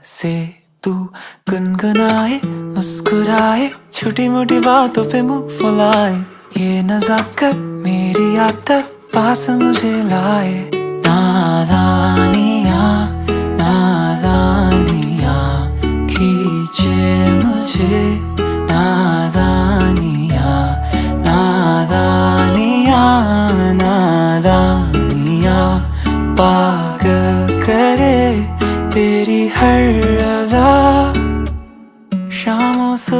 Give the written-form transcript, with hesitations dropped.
से तू गुनगुनाए, मुस्कुराए, छोटी मोटी बातों पे मुंह फुलाए। ये नजाकत मेरी आदत पास मुझे लाए। नादानिया नादानिया खींचे मुझे। नादानिया नादानिया नादानिया पागल करे तेरी हर अदा।